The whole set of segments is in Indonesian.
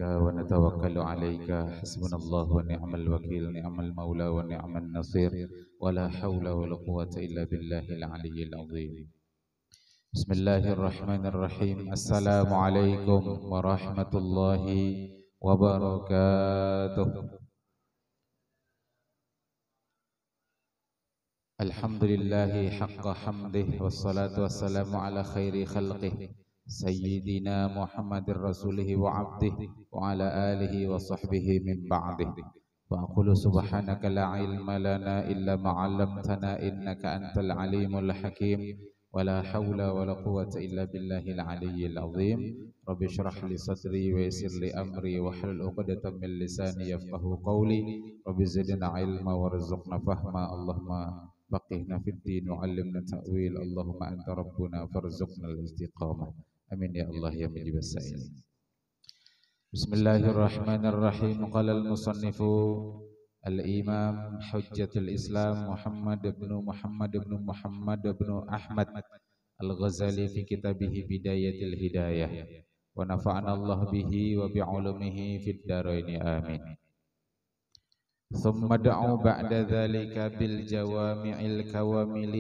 ونتوكل عليك حسبنا الله ونعم الوكيل نعم المولى ونعم النصير ولا حول ولا قوة إلا بالله العلي العظيم بسم الله الرحمن الرحيم السلام عليكم ورحمة الله وبركاته الحمد لله حق حمده والصلاة والسلام على خير خلقه سيدنا محمد رسوله وعبده وعلى آله وصحبه من بعده وأقول سبحانك لا علم لنا إلا ما علمتنا إنك أنت العليم الحكيم ولا حول ولا قوة إلا بالله العلي العظيم رب اشرح لي صدري ويسر لي أمري واحلل عقدة من لساني يفقهوا قولي رب زدنا علما وارزقنا فهما اللهم فقهنا في الدين وعلمنا التأويل اللهم أنت ربنا فارزقنا الاستقامة آمين يا الله يا مجيب السائلين بسم الله الرحمن الرحيم قال المصنف الإمام حجة الإسلام محمد بن أحمد الغزالي في كتابه بداية الهداية ونفعنا الله به وبعلومه في الدارين آمين ثم دعوا بعد ذلك بالجوامع الكوامل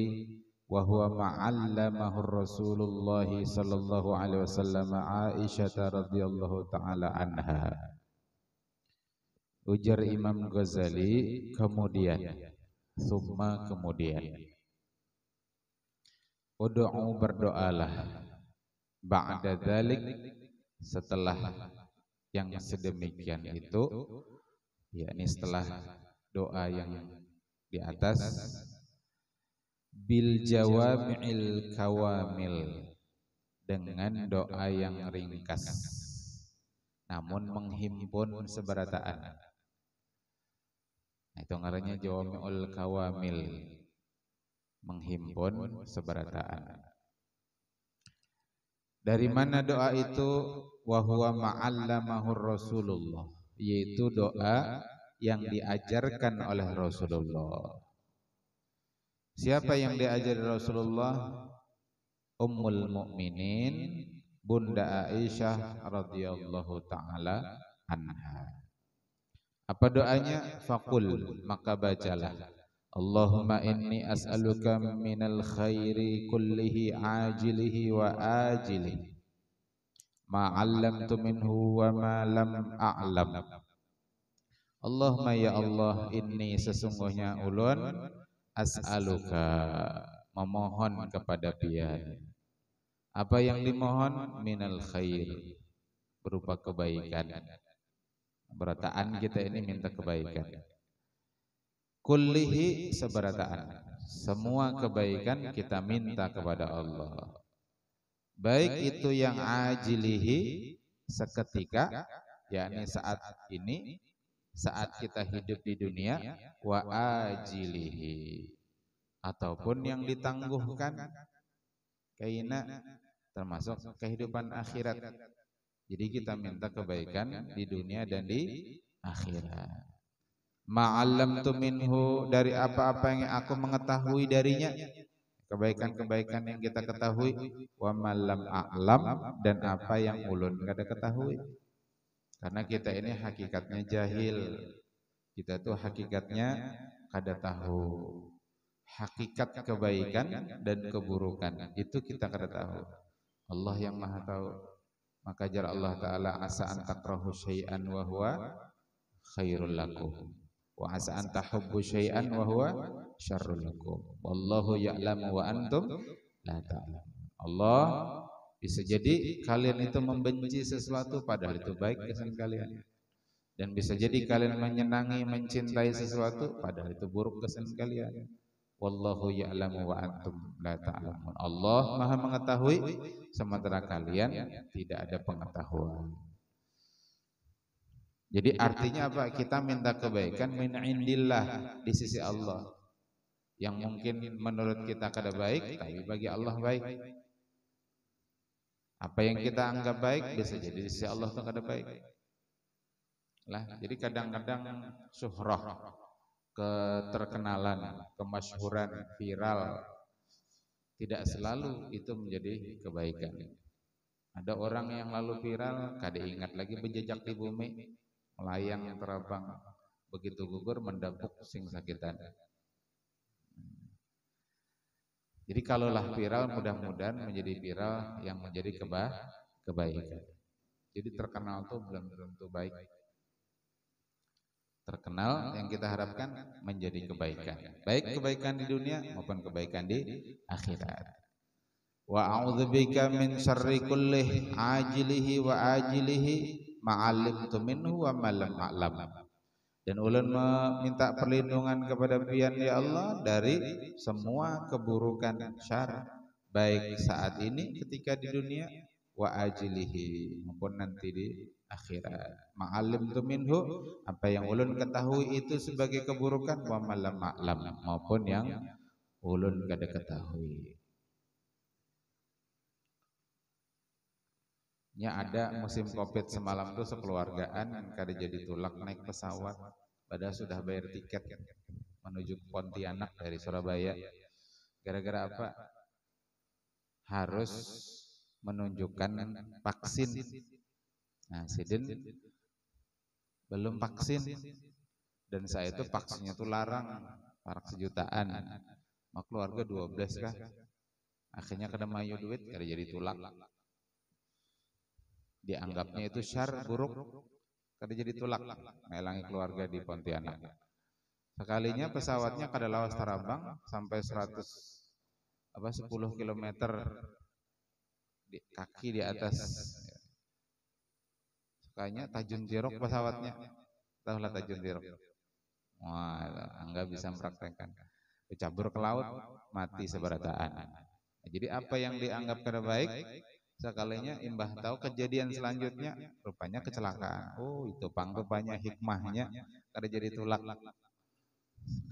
وهو ما علمه الرسول الله صلى الله عليه وسلم عائشة رضي الله تعالى عنها. Ujar Imam Ghazali kemudian Ud'u berdoalah ba'da dzalik setelah yang sedemikian itu yakni setelah doa yang di atas bil jawami'il kawamil dengan doa yang ringkas namun menghimpun seberataan. Nah, itu ngarannya jawami'ul kawamil, menghimpun seberataan. Dari mana doa itu? Wa huwa ma'allamahur Rasulullah, yaitu doa yang diajarkan oleh Rasulullah. Siapa yang diajari Rasulullah? Ummul Mukminin Bunda Aisyah radhiyallahu taala anha. Apa doanya? Faqul, maka bacalah. Allahumma inni as'aluka minal khairi kullihi ajilihi wa ajilihi ma 'allamtu minhu wa ma lam a'lam. Allahumma ya Allah, inni sesungguhnya ulun as'aluka memohon kepada pian. Apa yang dimohon? Minal khair, berupa kebaikan. Berataan kita ini minta kebaikan. Kullihi seberataan, semua kebaikan kita minta kepada Allah. Baik itu yang ajilihi seketika, yakni saat ini, saat kita hidup di dunia, wa ajilihi ataupun yang ditangguhkan, kaina termasuk kehidupan akhirat. Jadi kita minta kebaikan di dunia dan di akhirat. Ma'allamtu minhu, dari apa-apa yang aku mengetahui darinya, kebaikan-kebaikan yang kita ketahui, wa malam a'lam, dan apa yang ulun kada ketahui. Karena kita ini hakikatnya jahil. Kita tuh hakikatnya kada tahu. Hakikat kebaikan dan keburukan itu kita kada tahu. Allah yang Maha tahu. Maka jar Allah Ta'ala asa an takrahu syai'an wa huwa khairul lakum wa asa an tahubbu syai'an wa huwa syarrul lakum wallahu ya'lamu wa antum la ta'lamun. Allah bisa jadi kalian itu membenci sesuatu padahal itu baik kesan kalian, dan bisa jadi kalian menyenangi mencintai sesuatu padahal itu buruk kesan kalian. Wallahu ya'lamu wa antum la ta'lamun. Allah Maha mengetahui sementara kalian tidak ada pengetahuan. Jadi artinya apa? Kita minta kebaikan min indillah, di sisi Allah. Yang mungkin menurut kita kada baik, tapi bagi Allah baik. Apa yang kita anggap baik bisa jadi di sisi Allah itu kada baik. Lah, jadi kadang-kadang syuhrah, keterkenalan, kemasyhuran, viral, tidak selalu itu menjadi kebaikan. Ada orang yang lalu viral, kada ingat lagi berjejak di bumi, melayang terbang, begitu gugur mendapuk sing sakitan. Jadi kalaulah viral, mudah-mudahan menjadi viral yang menjadi kebaikan. Jadi terkenal tuh belum tentu baik. Terkenal yang kita harapkan menjadi kebaikan. Baik kebaikan di dunia maupun kebaikan di akhirat. Wa a'udzubika min syarri kullih ajilihi wa ajilihi ma'alimtu minhu wa malam a'lam. Dan ulun meminta perlindungan kepada pian ya Allah dari semua keburukan syar, baik saat ini ketika di dunia wa ajilihi maupun nanti di akhirat. Ma'alimtu minhu, apa yang ulun ketahui itu sebagai keburukan, wa malam a'lam maupun yang ulun kada ketahui. Nya ada musim Covid semalam tuh sekeluargaan kada jadi tulak naik pesawat, padahal sudah bayar tiket menuju Pontianak dari Surabaya. Gara-gara apa? Harus menunjukkan vaksin. Nah, sidin belum vaksin dan saya itu vaksinnya tuh larang, parak sejutaan. Mak keluarga 12 kah? Akhirnya kada mayu duit, kada jadi tulak. Dianggapnya itu syar buruk, kada jadi tulak, melangi keluarga di Pontianak. Sekalinya pesawatnya kada lawas terbang sampai 10 km di kaki di atas. Sekalinya Tajun Tirok pesawatnya. Tahulah Tajun Tirok. Wah, Angga bisa mempraktekkan. Cabur ke laut, mati seberataan. Jadi apa yang dianggap kada baik, sekalinya imbah tahu kejadian selanjutnya rupanya kecelakaan. Oh, itu rupanya hikmahnya kada jadi tulak.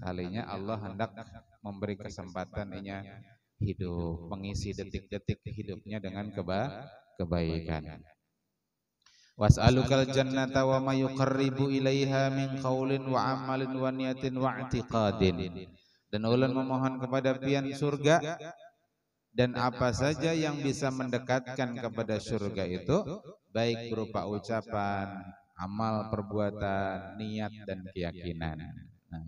Kalinya Allah hendak memberi kesempatan inya hidup, mengisi detik-detik hidupnya dengan kebaikan. Was'alukal jannata wa ma yuqarribu ilaiha min qaulin wa amalin wa niyatin wa i'tiqadin. Dan ulun memohon kepada pian surga dan apa saja yang bisa mendekatkan kepada surga itu, baik berupa ucapan, amal, perbuatan, niat dan keyakinan. Nah,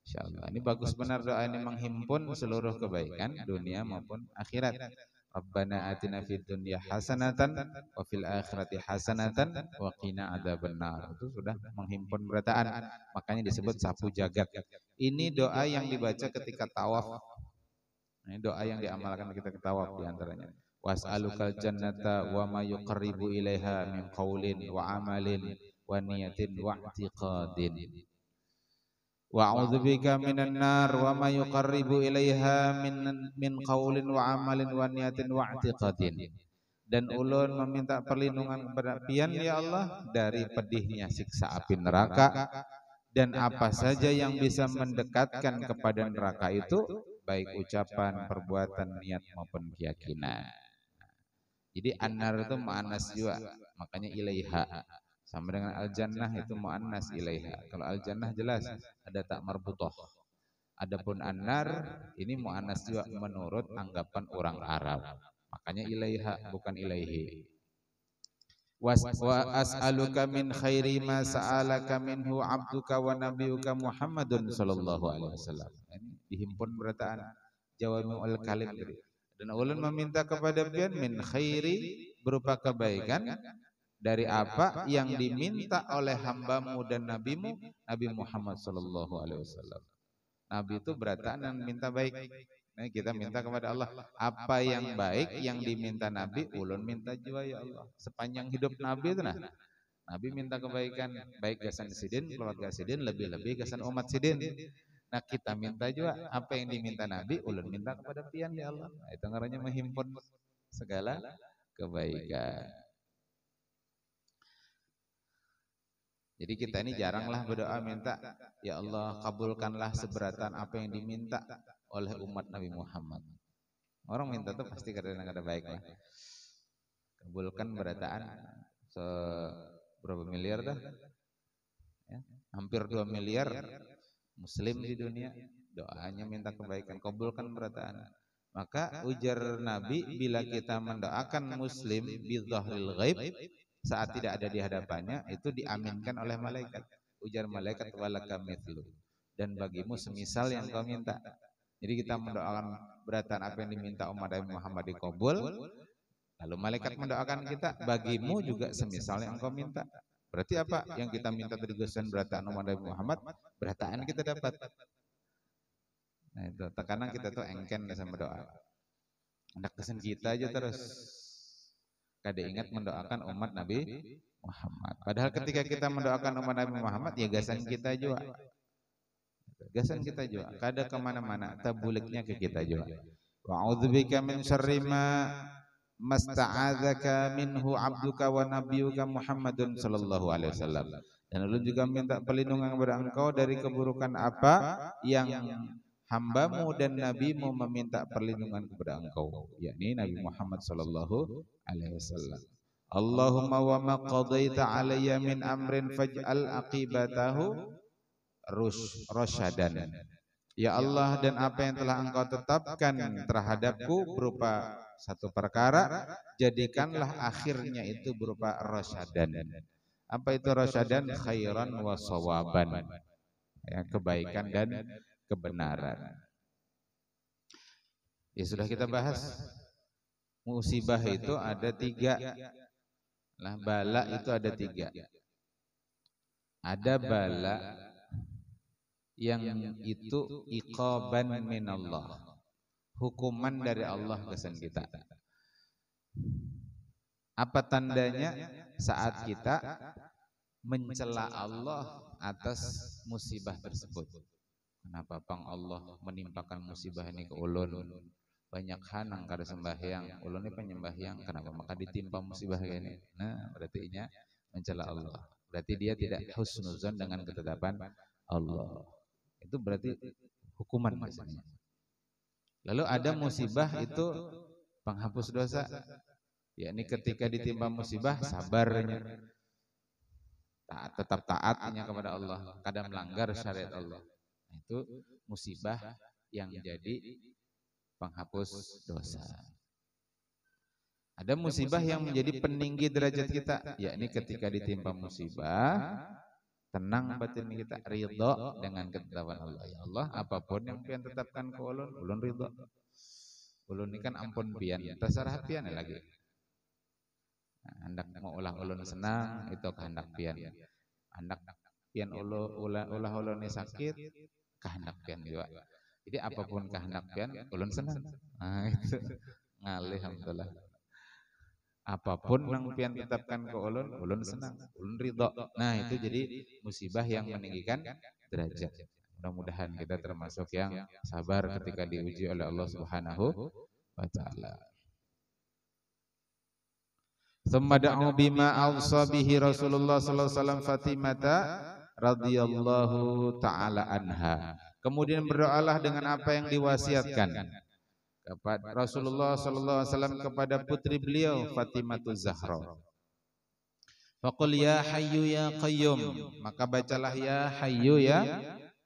insyaallah ini bagus benar doa ini menghimpun seluruh kebaikan dunia maupun akhirat. Rabbana atina fid dunya hasanatan wa fil akhirati hasanatan wa qina adzabannar. Itu sudah menghimpun berataan, makanya disebut sapu jagat. Ini doa yang dibaca ketika tawaf. Ini doa yang diamalkan ketika tawaf di antaranya. Was'alukal jannata wa ma yuqarribu ilaiha min qaulin wa amalin wa niyatin wa i'tiqadin. Wa a'udzubika minan nar wa ma yuqarribu ilaiha min qaulin wa amalin wa niyatin wa i'tiqadin. Dan ulun meminta perlindungan kepada pian ya Allah dari pedihnya siksa api neraka dan apa saja yang bisa mendekatkan kepada neraka itu, baik ucapan, perbuatan, niat maupun keyakinan. Jadi an-nar itu mu'annas juga, makanya ilaiha. Sama dengan al-jannah itu mu'annas ilaiha. Kalau al-jannah jelas ada tak marbutoh. Adapun an-nar ini mu'annas juga menurut anggapan orang Arab. Makanya ilaiha bukan ilaihi. Wa as'aluka min khairi ma sa'alaka minhu abduka wa nabiyuka Muhammadun sallallahu alaihi wasallam. Ini dihimpun berataan jawami'ul kalim. Dan ulun meminta kepada pian min khairi berupa kebaikan dari apa yang diminta oleh hambamu dan nabimu Nabi Muhammad sallallahu alaihi wasallam. Nabi itu berataan dan minta baik. Nah, kita minta kepada Allah apa yang baik yang diminta Nabi, ulun minta juga ya Allah. Sepanjang hidup Nabi itu nah, Nabi minta kebaikan baik gasan sidin, keluarga sidin, lebih-lebih gasan umat sidin. Nah, kita minta juga apa yang diminta Nabi, ulun minta kepada pian ya Allah. Nah, itu ngarannya menghimpun segala kebaikan. Jadi kita ini jaranglah berdoa minta, ya Allah kabulkanlah seberatan apa yang diminta oleh umat Nabi Muhammad. Orang minta tuh pasti kadang-kadang baik lah. Kabulkan berataan berapa miliar dah? Ya, hampir 2 miliar muslim di dunia, doanya minta kebaikan, kabulkan berataan. Maka ujar Nabi, bila kita mendoakan muslim bidzahril ghaib, saat tidak ada di hadapannya, itu diaminkan oleh malaikat. Ujar malaikat, walaka mithlu, dan bagimu semisal yang kau minta. Jadi kita mendoakan beratan apa yang diminta umat Nabi Muhammad dikabul, lalu malaikat mendoakan kita, bagimu juga semisal yang kau minta. Berarti apa? Yang kita minta dari Gusten beratan umat Nabi Muhammad, berataan kita dapat. Nah itu, tekanan kita tuh engken sama doa. Hendak kesan kita aja terus. Kada ingat mendoakan umat Nabi Muhammad. Padahal ketika kita mendoakan umat Nabi Muhammad, ya gasan kita juga. Gasan kita juga. Kada kemana-mana, tabuliknya ke kita juga. Wa'udzubika min syarri ma masta'adzaka minhu abduka wa nabiyuka Muhammadun sallallahu alaihi wasallam. Dan ulun juga minta perlindungan kepada engkau dari keburukan apa yang hambamu dan nabimu meminta perlindungan kepada engkau, yakni Nabi Muhammad sallallahu alaihi wasallam. Allahumma wa ma qadaita alayya min amrin faj'al aqibatahu rasyadan. Ya Allah, dan apa yang telah engkau tetapkan terhadapku berupa satu perkara, jadikanlah akhirnya itu berupa rasyadan. Apa itu rasyadan? Khairan wa sawaban, ya, kebaikan dan kebenaran. Ya sudah kita bahas, musibah itu ada 3. Nah, bala itu ada 3. Ada bala yang itu iqaban minallah, hukuman dari Allah kesan kita. Apa tandanya? Saat kita mencela Allah atas musibah tersebut. Kenapa pang Allah menimpakan musibah ini ke ulun? Banyak hanang kada sembahyang, ulun ini penyembahyang, kenapa maka ditimpa musibah ini? Nah, berarti ini mencela Allah. Berarti dia tidak husnuzon dengan ketetapan Allah. Itu berarti hukuman biasanya. Lalu ada musibah itu penghapus dosa. Yakni ketika ditimpa musibah sabarnya. Tetap taatnya kepada Allah, kada melanggar syariat Allah. Itu musibah yang jadi penghapus dosa. Ada musibah yang menjadi peninggi derajat kita, yakni ketika ditimpa musibah, tenang batin kita, ridho dengan ketetapan Allah. Ya Allah, apapun yang pian tetapkan ke ulun, ulun ridho. Ulun ini kan ampun pian, terserah pian lagi. Nah, hendak mau ulah ulun senang, itu kehendak pian. Hendak pian ulah ulun ini sakit, kehendak pian juga. Jadi apapun kehendak pian, ulun senang. Nah itu ngalih alhamdulillah. Apapun yang pian tetapkan ke ulun senang, ulun ridho. Nah itu jadi musibah yang meninggikan derajat. Mudah-mudahan kita termasuk yang sabar ketika diuji oleh Allah Subhanahu wa taala. Tsumma da'u bima awsa bihi Rasulullah sallallahu alaihi wasallam Fatimata radhiyallahu taala anha. Kemudian berdoalah dengan apa yang diwasiatkan kepada Rasulullah sallallahu alaihi wasallam kepada putri beliau Fatimatuz Zahra. Faqul ya hayyu ya qayyum, maka bacalah ya hayyu ya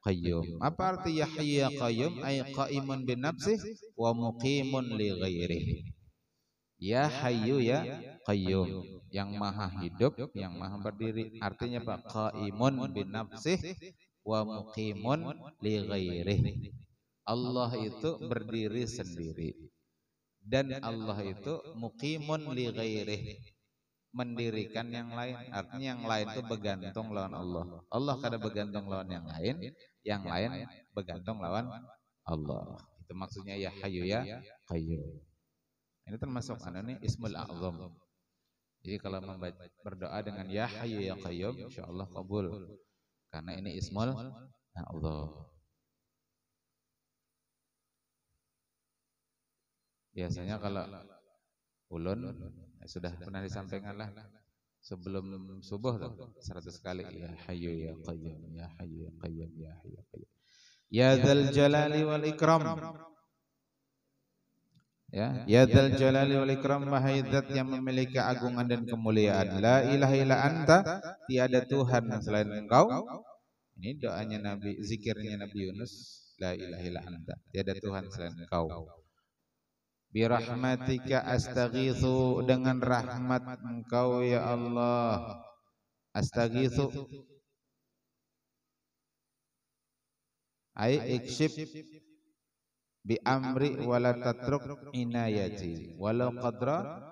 qayyum. Apa arti ya hayyu ya qayyum? Ay qaimun bi nafsihi wa muqimun li ghairihi. Ya hayyu ya qayyum, yang maha hidup, yang maha berdiri. Artinya apa? Qaimun bi nafsihi wa muqimun li ghairihi. Allah itu berdiri sendiri dan Allah itu muqimun li ghairihi, mendirikan yang lain. Artinya yang lain itu bergantung lawan Allah. Allah kada bergantung lawan yang lain bergantung lawan Allah. Itu maksudnya ya hayyu ya qayyum. Ini termasuk ini ismul a'zam. Jadi kalau berdoa dengan ya hayyu ya qayyum, insyaallah kabul. Karena ini ismul a'zam. Biasanya kalau ulun sudah pernah disampaikan lah sebelum subuh tuh 100 kali ya hayyu ya qayyum ya hayyu ya qayyum ya hayyu ya qayyum ya dzal jalali wal ikram. Ya dzal jalali wal ikram, wahai zat yang memiliki agungan dan kemuliaan. La ilaha illa anta, tiada Tuhan selain engkau. Ini doanya Nabi, zikirnya Nabi Yunus. La ilaha illa anta, tiada Tuhan selain engkau. Birahmatika astaghitsu, dengan rahmat Engkau ya Allah. Astaghitsu ai ikshif bi amri wala tatruk inayati walau qadra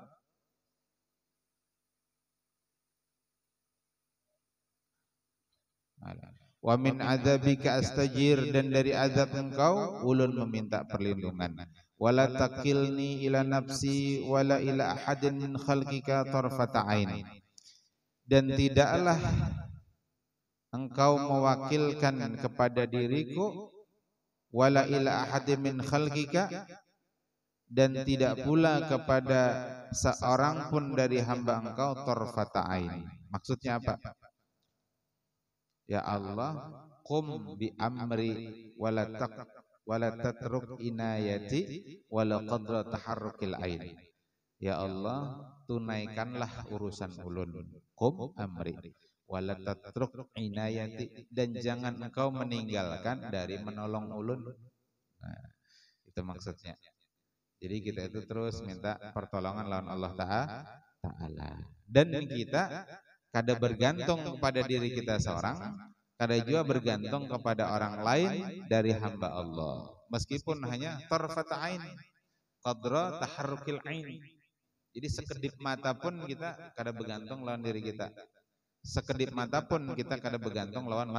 wa min adzabika astajir, dan dari azab Engkau ulun meminta perlindungan. Wala takilni ila nafsi wala ila ahadin min khalqika tarfata ain, dan tidaklah Engkau mewakilkan kepada diriku wala ila ahadin min khalqika, dan tidak pula kepada seorang pun dari hamba Engkau tarfata ain. Maksudnya apa? Ya Allah, qum bi amri wala tatruk inayati wala qadra taharrukil ain. Ya Allah, tunaikanlah urusan ulun. Qum amri wala tatruk inayati, dan jangan Engkau meninggalkan dari menolong ulun. Nah, itu maksudnya. Jadi kita itu terus minta pertolongan lawan Allah Ta'ala. Dan kita kada bergantung kepada diri kita seorang, kada juga bergantung kepada orang lain dari hamba Allah. Meskipun hanya tarfat ain, qadra taharrukil ain. Jadi sekedip mata pun kita kada bergantung lawan diri kita. Sekedip mata pun kita kada bergantung lawan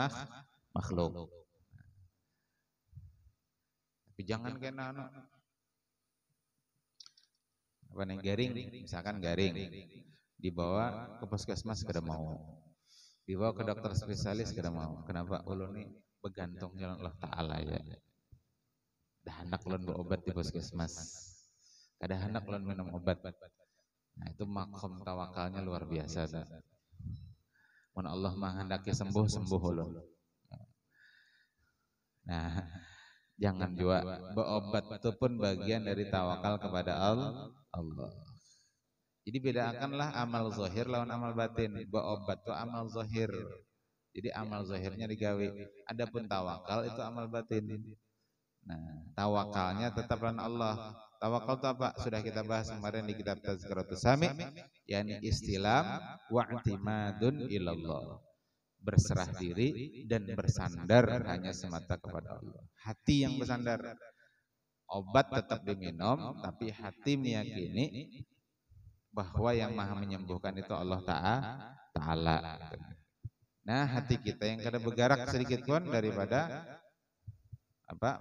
makhluk. Tapi jangan kena apa nih, garing, misalkan garing, dibawa ke puskesmas kada mau, dibawa ke dokter spesialis kada mau. Kenapa? Ulun ini bergantung jalan Allah Ta'ala ya. Dah anak ulun berobat di puskesmas, kada anak ulun minum obat. Nah itu makom tawakalnya luar biasa. Mun Allah menghendaki sembuh ulun. Nah jangan juga berobat itu pun bagian dari tawakal kepada Allah. Jadi bedakanlah amal zahir lawan amal batin. Berobat itu amal zahir. Jadi amal zahirnya digawe. Adapun tawakal itu amal batin. Nah, tawakalnya tetap lawan Allah. Tawakal itu apa? Sudah kita bahas kemarin di kitab Tazkiratus Sami, yakni istilam wa i'timadun ilallah. Berserah diri dan bersandar hanya semata kepada Allah. Hati yang bersandar. Obat tetap diminum, tapi hati meyakini bahwa yang maha menyembuhkan itu Allah Ta'ala. Nah hati kita yang kada bergerak sedikit pun daripada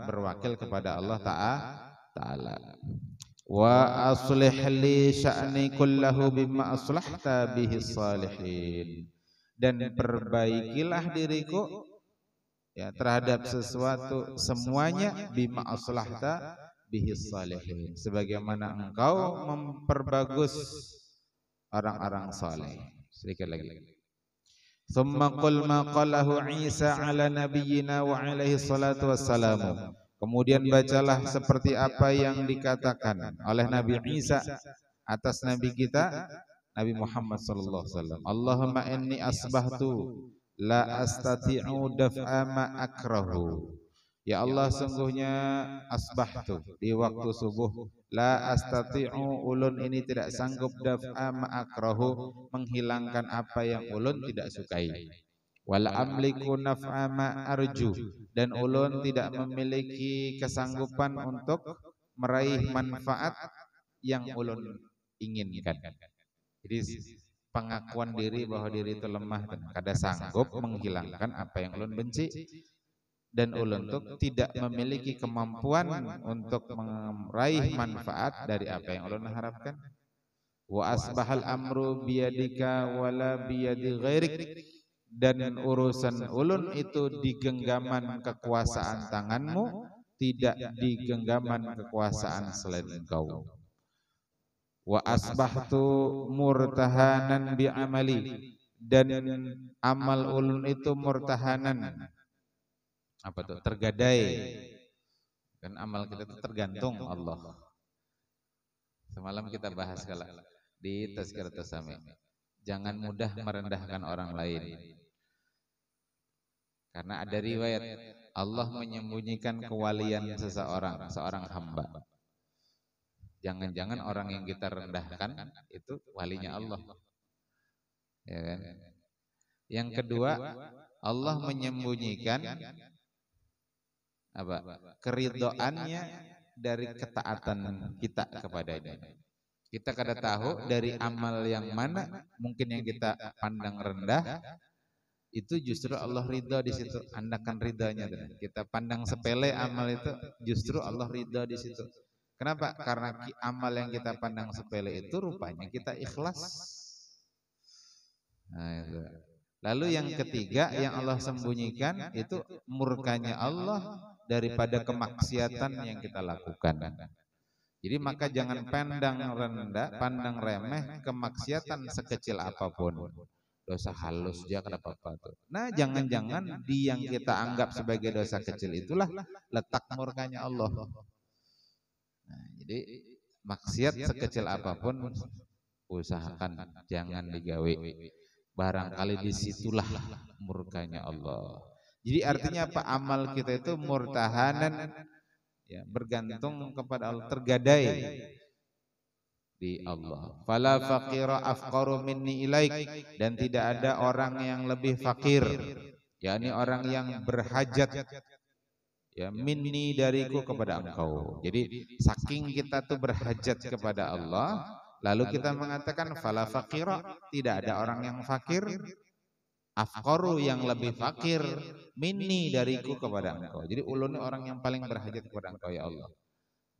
berwakil kepada Allah Ta'ala. Wa aslih li sya'ni kullahu bima aslahta bihi salihin, dan perbaikilah diriku ya terhadap sesuatu semuanya bima aslahta bihi salihin, sebagaimana engkau memperbagus orang-orang saleh. Sedikit lagi. Tsumma qul ma qalahu Isa ala nabiyyina wa alaihi salatu wassalamu. Kemudian bacalah seperti apa yang dikatakan oleh Nabi Isa atas nabi kita Nabi Muhammad sallallahu alaihi wasallam. Allahumma inni asbahtu la astati'u daf'a ma akrahu. Ya Allah, sungguhnya asbahtu di waktu subuh, la astati'u, ulun ini tidak sanggup daf'a ma akrahu, menghilangkan apa yang ulun tidak sukai. Wal amliku naf'a ma arju, dan ulun tidak memiliki kesanggupan untuk meraih manfaat yang ulun inginkan. Jadi pengakuan diri bahwa diri itu lemah dan kada sanggup menghilangkan apa yang ulun benci, dan ulun tuh tidak memiliki kemampuan untuk meraih manfaat dari apa yang ulun harapkan. Wa asbahal amru biyadika wala biyadi ghairik, dan urusan ulun itu di genggaman kekuasaan tanganmu, tidak di genggaman kekuasaan selain engkau. Wa asbahtu murtahanan bi amali, dan amal ulun itu murtahanan, apa tuh, tergadai. Kan amal kita itu tergantung Allah. Semalam kita bahas kala di Tazkiratus Sami, jangan mudah merendahkan orang lain, karena ada riwayat Allah menyembunyikan kewalian seorang hamba. Jangan-jangan orang yang kita rendahkan itu walinya Allah. Ya kan? Yang kedua, Allah menyembunyikan apa? Keridhaannya dari ketaatan kita kepadanya. Kita kada tahu dari amal yang mana mungkin yang kita pandang rendah itu justru Allah ridha di situ, andakan ridhanya. Kita pandang sepele amal itu justru Allah ridha di situ. Kenapa? Karena amal yang kita pandang sepele itu rupanya kita ikhlas. Nah, itu. Lalu yang ketiga yang Allah sembunyikan itu murkanya Allah daripada kemaksiatan yang kita lakukan. Jadi maka jangan pandang rendah, pandang remeh kemaksiatan sekecil apapun. Dosa halus dia kada apa-apa tuh. Nah, jangan-jangan di yang kita anggap sebagai dosa kecil itulah letak murkanya Allah. Nah, jadi maksiat sekecil apapun usahakan jangan digawe. Barangkali disitulah murkanya Allah. Jadi artinya apa? Amal kita itu murtahanan, ya, bergantung kepada Allah, tergadai di Allah. Fala faqira afqaru minni ilaik, dan tidak ada orang yang lebih fakir, yakni orang yang berhajat, ya, minni dariku kepada engkau. Jadi saking kita tuh berhajat kepada Allah, lalu kita mengatakan fala faqira, tidak ada orang yang fakir, afqaru yang lebih fakir, minni dariku kepada engkau. Jadi ulun orang yang paling berhajat kepada engkau ya Allah.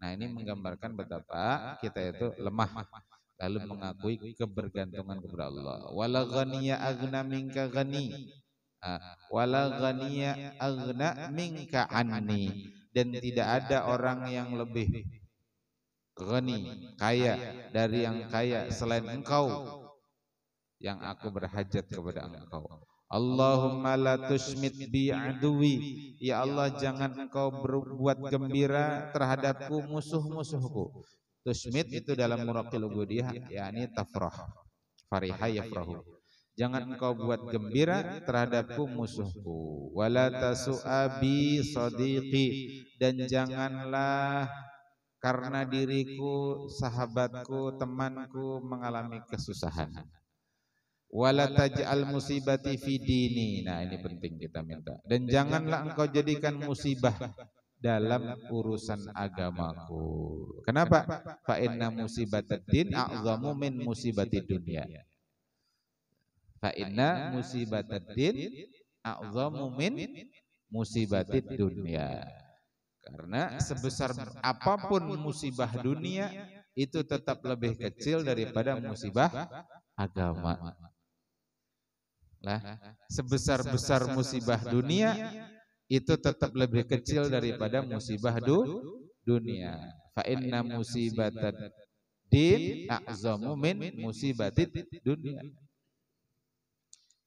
Nah, ini menggambarkan betapa kita itu lemah lalu mengakui kebergantungan kepada Allah. Wala ghaniya aghna minka ghani. Wala ghaniya aghna minka anni, dan tidak ada orang yang lebih ghani, kaya dari yang kaya selain engkau yang aku berhajat kepada engkau. Allahumma la tushmit bi aduwi, ya Allah jangan engkau berbuat gembira terhadapku musuh-musuhku. Tushmit itu dalam muraqil ubudiyah yakni tafrah, fariha yafrahu. Jangan engkau buat gembira terhadapku musuhku. Wala tasu'abi sadiqi, dan janganlah karena diriku, sahabatku, temanku mengalami kesusahan. Wala taj'al musibati fi dini. Nah, ini penting kita minta. Dan janganlah engkau jadikan musibah dalam urusan agamaku. Kenapa? Fa inna musibatad din a'zamu min musibatid dunya. Fa inna musibatad din a'zamu min musibatid dunya. Karena sebesar apapun musibah dunia itu tetap lebih kecil daripada musibah agama. Lah, sebesar-besar musibah dunia itu tetap lebih kecil daripada musibah dunia. Fa inna musibatad din a'zamu min musibatid dunia.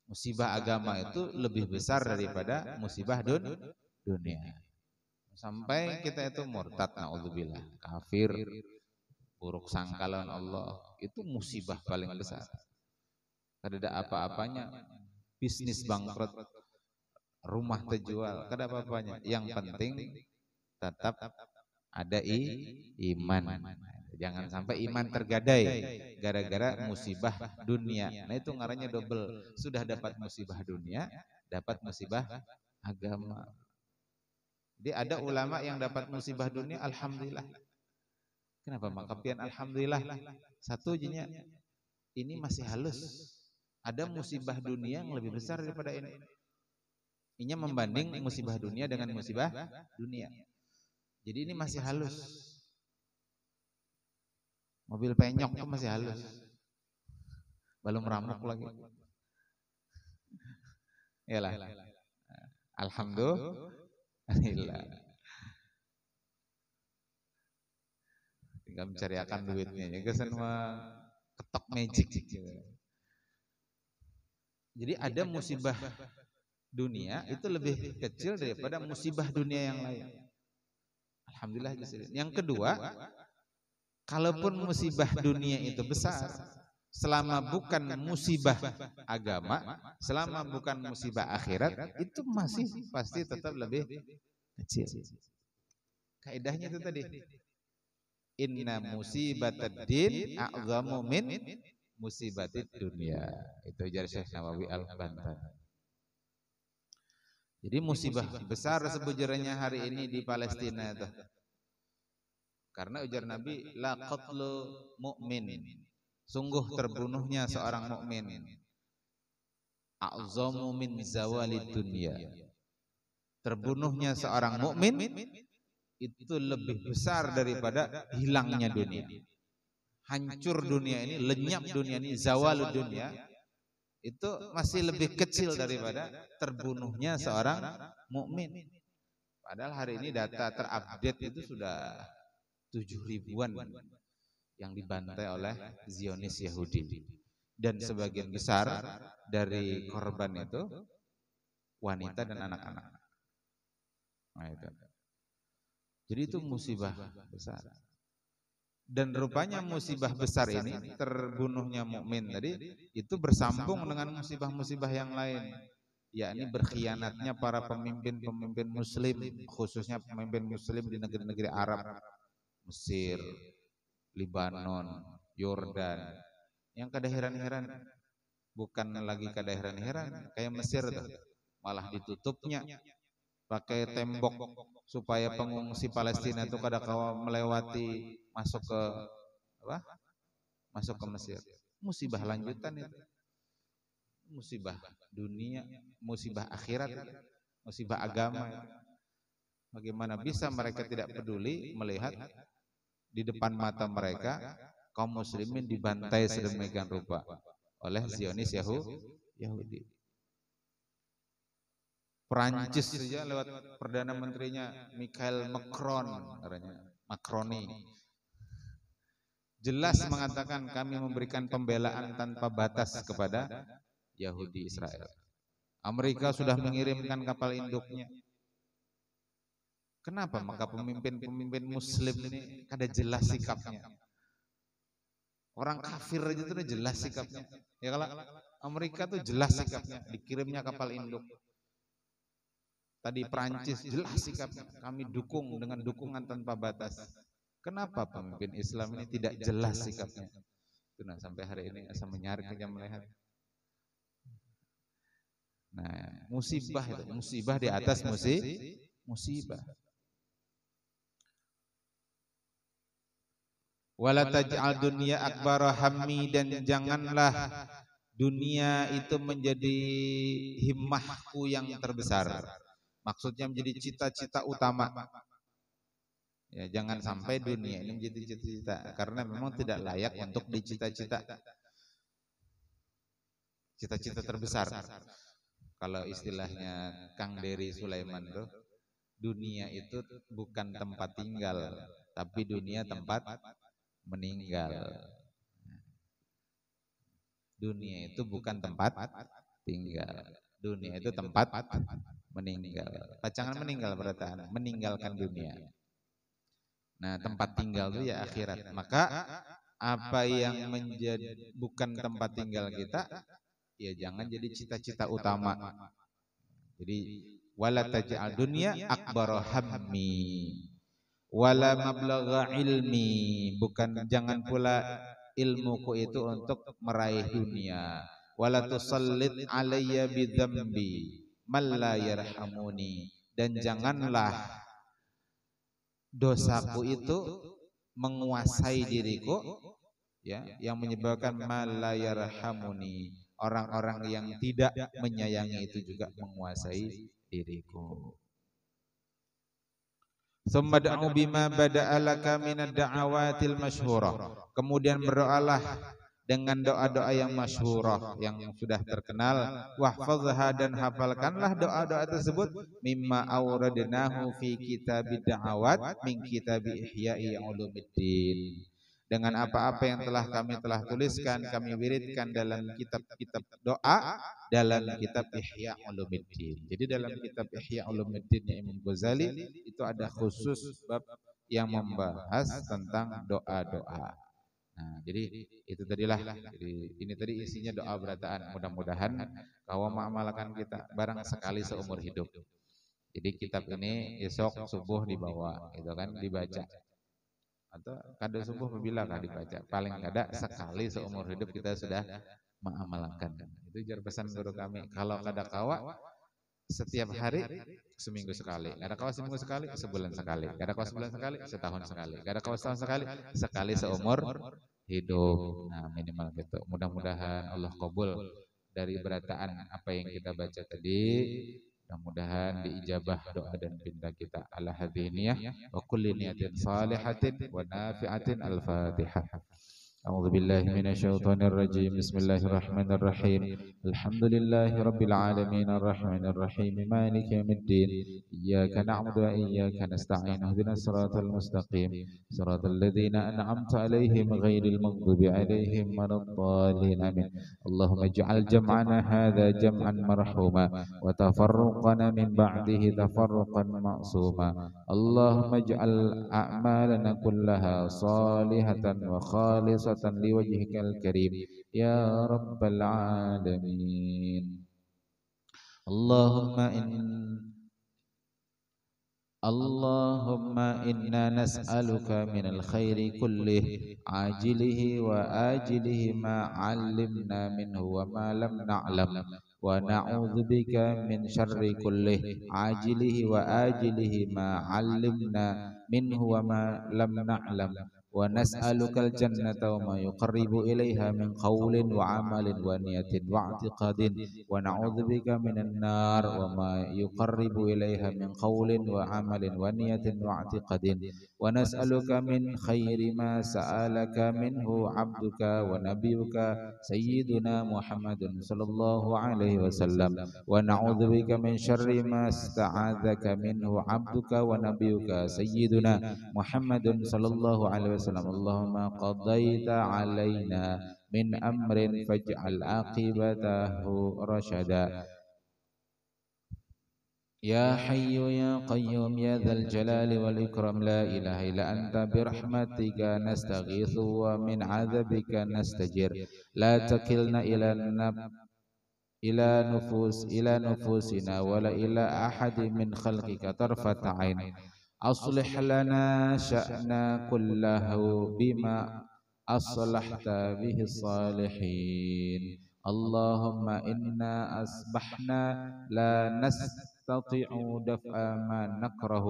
Musibah agama itu lebih besar daripada musibah dunia. Sampai kita itu murtad, naudzubillah, kafir, buruk sangka lawan Allah, itu musibah paling besar. Kada ada apa-apanya, bisnis bangkrut, rumah terjual, kada apa-apanya. Yang penting tetap ada iman. Jangan sampai iman tergadai gara-gara musibah dunia. Nah, itu ngarannya double. Sudah dapat musibah dunia, dapat musibah agama. Jadi ada ulama yang dapat musibah dunia, alhamdulillah. Kenapa maka pian alhamdulillah? Satu jinya, ini masih halus. Ada musibah dunia yang lebih besar daripada ini. Ini membanding musibah dunia dengan musibah dunia. Jadi ini masih halus. Mobil penyok itu masih halus. Belum ramuk lagi. Yalah. Alhamdulillah. Tinggal mencariakan duitnya. Ya kesan mah ketok magic. Jadi ada musibah dunia itu lebih kecil daripada musibah dunia yang lain. Alhamdulillah. Yang kedua, kalaupun musibah dunia itu besar, selama bukan musibah agama, selama bukan musibah akhirat, itu masih pasti tetap lebih kecil. Kaidahnya itu tadi. Inna musibatad din a'zamu min musibatid dunya. Itu ujar Syekh Nawawi Al-Bantani. Jadi musibah besar sebenarnya hari ini di Palestina itu. Karena ujar Nabi, la qatlu mu'min. Sungguh terbunuhnya seorang mukmin. A'zamu min zawalid dunya. Terbunuhnya seorang mukmin itu lebih besar daripada hilangnya dunia. Hancur dunia ini, lenyap dunia ini, zawalud dunia, itu masih lebih kecil daripada terbunuhnya seorang mukmin. Padahal hari ini data terupdate itu sudah 7.000-an yang dibantai oleh Zionis Yahudi. Dan sebagian besar dari korban itu wanita dan anak-anak. Nah, itu. Jadi itu musibah besar. Dan rupanya musibah besar ini, terbunuhnya mukmin tadi, itu bersambung dengan musibah-musibah yang lain, yakni berkhianatnya para pemimpin-pemimpin muslim, khususnya pemimpin muslim di negeri-negeri Arab, Mesir, Libanon, Yordan, yang kada heran-heran, bukan lagi kada heran-heran, kayak Mesir tuh, malah ditutupnya pakai tembok supaya pengungsi Palestina itu kada kawa melewati masuk ke apa? Masuk ke Mesir. Musibah lanjutan itu. Musibah dunia, musibah akhirat, musibah agama. Bagaimana bisa mereka tidak peduli melihat di depan mata mereka kaum muslimin dibantai sedemikian rupa oleh Zionis Yahudi. Perancis saja lewat Perdana Menterinya Michael Macron, katanya Macroni, jelas mengatakan kami memberikan pembelaan tanpa batas kepada Yahudi Israel. Amerika sudah mengirimkan kapal induknya. Kenapa maka pemimpin-pemimpin muslim ini kada jelas sikapnya? Orang kafir aja itu jelas sikapnya. Ya kalau Amerika tuh jelas sikapnya, dikirimnya kapal induk. Tadi Prancis jelas sikapnya, kami dukung dengan dukungan tanpa batas. Kenapa pemimpin Islam ini tidak jelas sikapnya? Itu nah sampai hari ini asa menyarik aja melihat. Nah, musibah itu, musibah di atas musibah. Wala taj'al dunya akbara hammi, dan janganlah dunia itu menjadi himmahku yang terbesar. Maksudnya menjadi cita-cita utama. Ya, jangan sampai dunia ini menjadi cita-cita, karena memang tidak layak untuk dicita-cita. Cita-cita terbesar. Kalau istilahnya Kang Dery Sulaiman tuh, dunia itu bukan tempat tinggal, tapi dunia tempat meninggal. Dunia itu bukan tempat tinggal. Dunia itu tempat meninggal. Pacangan meninggal berarti meninggalkan dunia. Nah, tempat tinggal itu ya akhirat. Maka apa yang menjadi bukan tempat tinggal kita, ya jangan jadi cita-cita utama. Jadi wala taj'al dunya akbara hammi wala mablagha ilmi, bukan jangan pula ilmuku itu untuk meraih dunia. Wala tusallit alayya bidzambi man la yarhamuni, dan janganlah dosaku itu menguasai diriku, ya, yang menyebabkan man la yarhamuni, orang-orang yang tidak menyayangi itu juga menguasai diriku. Tsumma da'u bima bada'a laka minad da'awatil masyhurah, kemudian berdoalah dengan doa-doa yang masyhurah, yang sudah terkenal. Wahfazha, dan hafalkanlah doa-doa tersebut. Mimma awradnahu fi kitabid da'awat min kitabi ihya'i ulumuddin, dengan apa-apa yang kami telah tuliskan, kami wiridkan dalam kitab-kitab doa, dalam kitab Ihya Ulumuddin. Jadi dalam kitab Ihya Ulumuddin Imam Ghazali itu ada khusus bab yang membahas tentang doa-doa. Nah, jadi itu tadilah. Jadi ini tadi isinya doa berataan. Mudah-mudahan kau mengamalkan kita barang sekali seumur hidup. Jadi kitab ini esok subuh dibawa, gitu kan, dibaca. Atau kada subuh bila dibaca, paling kada sekali seumur hidup kita sudah mengamalkan. Itu jar pesan guru kami. Kalau kada kawa setiap hari seminggu sekali, kada kawa seminggu sekali, sebulan sekali, kada kawa sebulan sekali, setahun sekali, kada kawa setahun sekali, sekali seumur hidup. Nah, minimal gitu. Mudah-mudahan Allah kabul dari berataan apa yang kita baca tadi. Mudah-mudahan diijabah doa dan pinta kita. Ala hadhihi niyah wa kulli niyatin salihatin wa nafi'atin. Al-Fatihah. أعوذ بالله من الشيطان الرجيم بسم الله الرحمن الرحيم الحمد لله رب العالمين الرحمن الرحيم مالك يوم الدين إياك نعبد وإياك نستعين اهدنا الصراط المستقيم صراط الذين أنعمت عليهم غير المغضوب عليهم ولا الضالين آمين اللهم اجعل جمعنا هذا جمعا مرحوما وتفرقنا من بعده تفرقا معصوما اللهم اجعل أعمالنا كلها صالحة وخالصة لوجهك الكريم يا رب العالمين اللهم إنا نسألك من الخير كله عاجله وآجله ما علمنا منه وما لم نعلم ونعوذ بك من شر كله عاجله وآجله ما علمنا منه وما لم نعلم ونسألك الجنة وما يقرب إليها من قول وعمل ونية واعتقاد ونعوذ بك من النار وما يقرب إليها من قول وعمل ونية واعتقاد ونسألك من خير ما سألك منه عبدك ونبيك سيدنا محمد صلى الله عليه وسلم ونعوذ بك من شر ما استعاذك منه عبدك ونبيك سيدنا محمد صلى الله عليه وسلم اللهم قضيت علينا من أمر فاجعل عاقبته رشدا يا حي يا قيوم يا ذا الجلال والإكرام لا إله إلا أنت برحمتك نستغيث ومن عذابك نستجير لا تكلنا إلى نفوسنا ولا إلى أحد من خلقك طرفة عين أصلح لنا شأننا كله بما أصلحت به الصالحين اللهم إنا أصبحنا لا نستطيع دفع ما نكره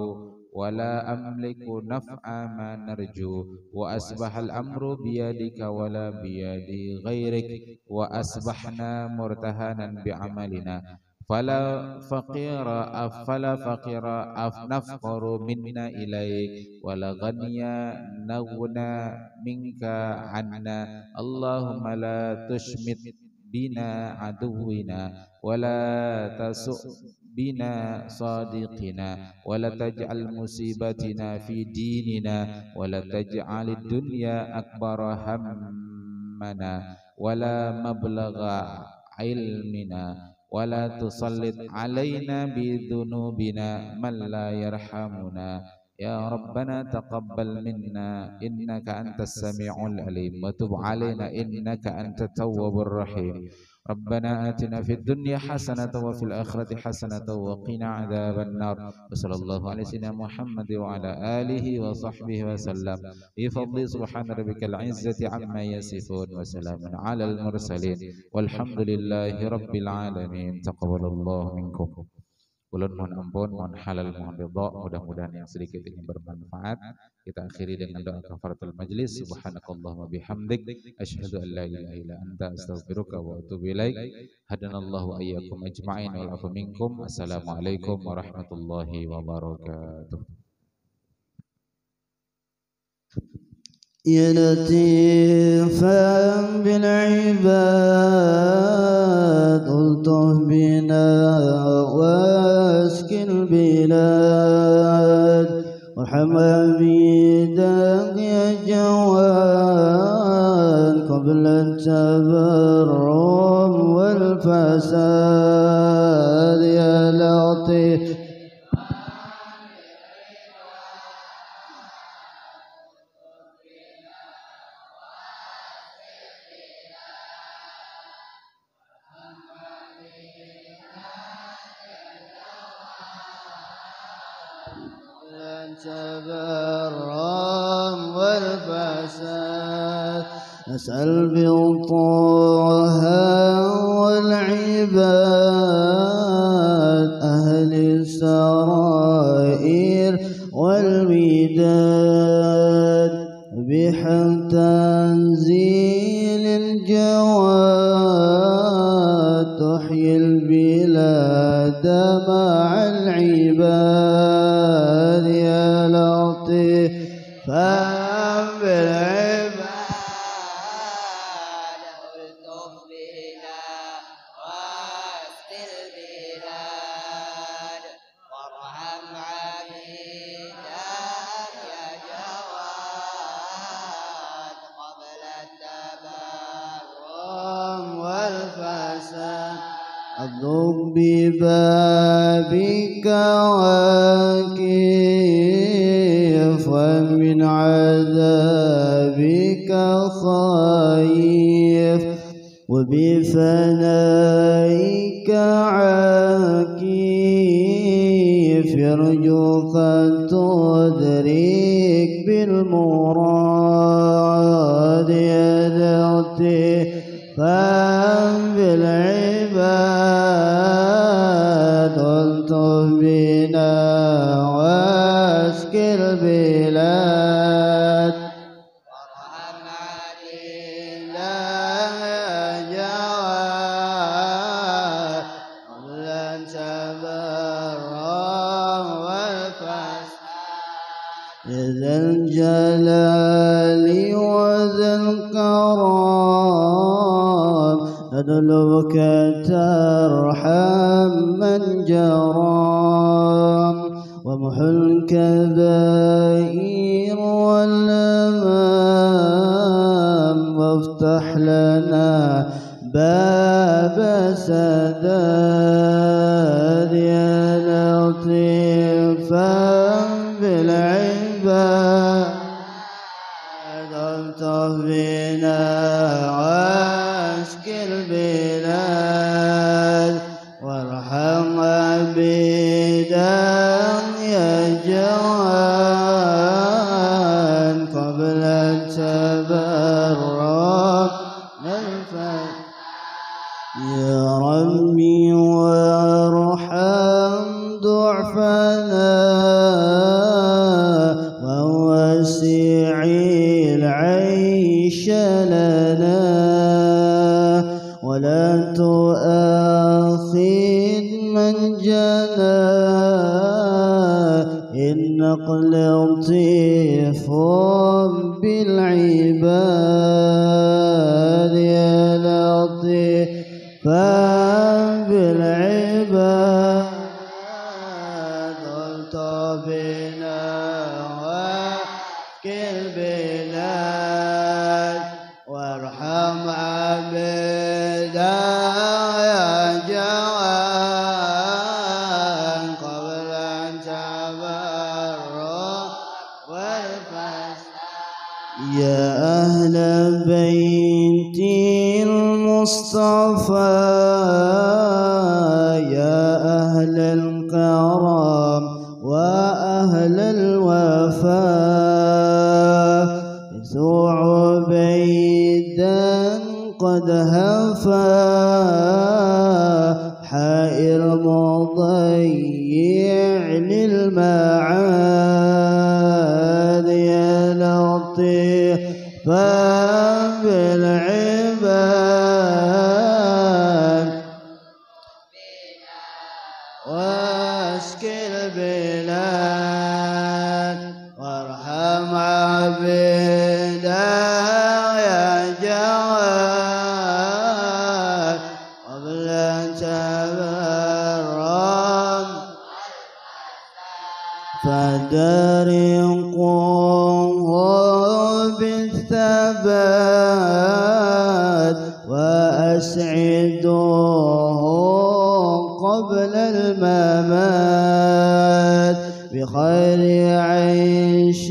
ولا أملك نفع ما نرجو وأصبح الأمر بيدك ولا بيد غيرك وأصبحنا مرتهنا بعملنا فلا فقير نفقر منا إليك ولا غني نغنى منك عنا اللهم لا تشمت بنا عدونا ولا تسؤ بنا صادقنا ولا تجعل مصيبتنا في ديننا ولا تجعل الدنيا أكبر همنا ولا مبلغ علمنا ولا تسلط علينا بذنوبنا من لا يرحمنا يا ربنا تقبل منا إنك أنت السميع العليم وتب علينا إنك أنت التواب الرحيم ربنا آتنا في الدنيا حسنة وفي الآخرة حسنة وقنا عذاب النار وصلى الله على سيدنا محمد وعلى آله وصحبه وسلم بفضل سبحان ربك العزة عما يصفون وسلام على المرسلين والحمد لله رب العالمين تقبل الله منكم. Ulun mohon ampun, mohon halal, mohon ridha. Mudah-mudahan yang sedikit ini bermanfaat. Kita akhiri dengan doa kafaratul majlis. Subhanakallahumma bihamdik asyhadu an la ilaha illa anta astaghfiruka wa atubu ilaik. Hadanallahu ayyakum ajma'in wal afu minkum. Assalamualaikum warahmatullahi wabarakatuh. يا لطيفا بالعباد الطف بنا واسكن البلاد وارحم عبيدك يا جواد قبل التبرم والفساد يا لطيف تبرم نسأل بالطه والعباد أهل السرائر والميدان بحمد تنزيل الجواد تحيي البلاد مع العباد يا لطيف بالعباد الطف بنا واسق البلاد وارحم عبيدك يا جواد قبل التبرم والفساد أذوق ببابك وكيف ومن عذابك خايف وبفنائك عاكيف يرجوك تدرك بالمراد يا ذاتي بالعباد والطف بنا واسق البلاد وارحم علينا يا جواد قبل أن تبرم والفساد ذا الجلال وذا الكرام ندلوك ترحم من جرام ومحو الكبائر والأمام وافتح لنا باب سداد يا لطيفا بالعباد الطف بنا واسق البلاد وارحم عبيدا يا جواد قبل التبرم يا ربي وارحم ضعفنا ووسع العيش لنا ولا تؤاخذ من جنى إنك لطيف بالعباد يا لطيف بالعباد الطف بنا واسق البلاد وارحم عبيدا يا جواد قبل أن تبرم والفساد يا أهل بيت المصطفى يا أهل الكرم وأهل الوفاء ذو عبيدا قد هفا حائر مضيع للمعاد يا لطيف بالعباد واسق البلاد وارحم عبيدا يا جواد قبل أن تبرم فدارقوه بالثبات وأسعدوه قبل الممات بخير عيش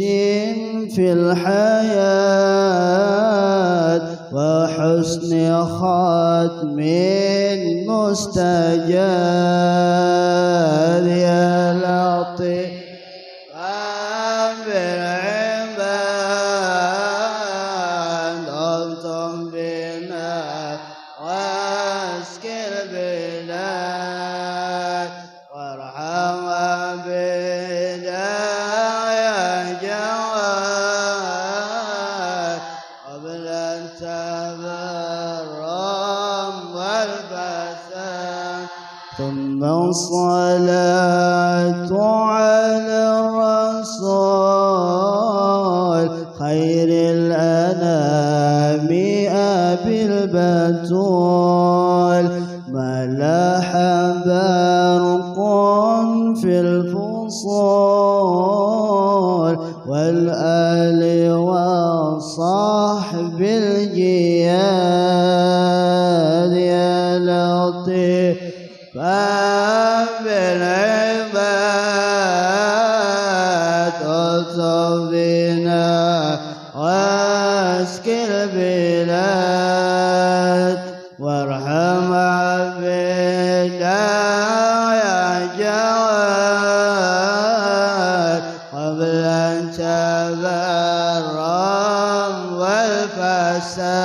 في الحياة وحسن ختم مستجاب يا لطيف بالعباد أنت ثم الصلاة على الرسول خير الأنام أبي البتول ملاح برق في الفصول والآل والصحب الجياد يا لطيف بالعباد ألطف بنا واسك البلاد وارحم عبيدا يا جواد قبل أن تبرم والفساد